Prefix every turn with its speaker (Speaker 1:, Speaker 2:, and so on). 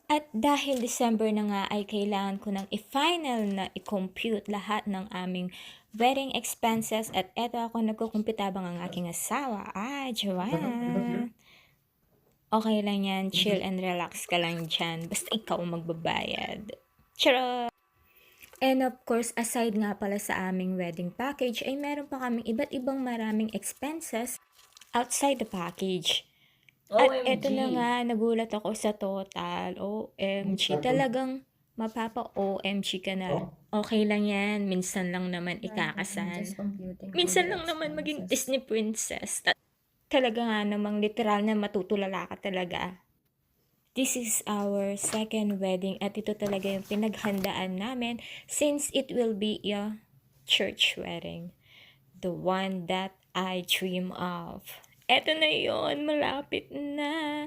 Speaker 1: At dahil December na nga ay kailangan ko ng i-final na i-compute lahat ng aming wedding expenses at eto ako nagkukumpute habang ang aking asawa ay Joanne. Okay lang yan, chill and relax ka lang dyan, basta ikaw ang magbabayad. Charot! And of course, aside nga pala sa aming wedding package, ay meron pa kaming iba't ibang maraming expenses outside the package. At eto na
Speaker 2: OMG.
Speaker 1: nga, nagulat ako sa total. OMG, talagang mapapa-OMG ka na. Okay lang yan, minsan lang naman ikakasal.
Speaker 2: Just computing all
Speaker 1: Minsan
Speaker 2: the
Speaker 1: lang naman maging
Speaker 2: expenses.
Speaker 1: Disney princess. Talaga nga namang literal na matutulala ka talaga. This is our second wedding at ito talaga yung pinaghandaan namin since it will be a church wedding. The one that I dream of. Eto na yon, malapit na.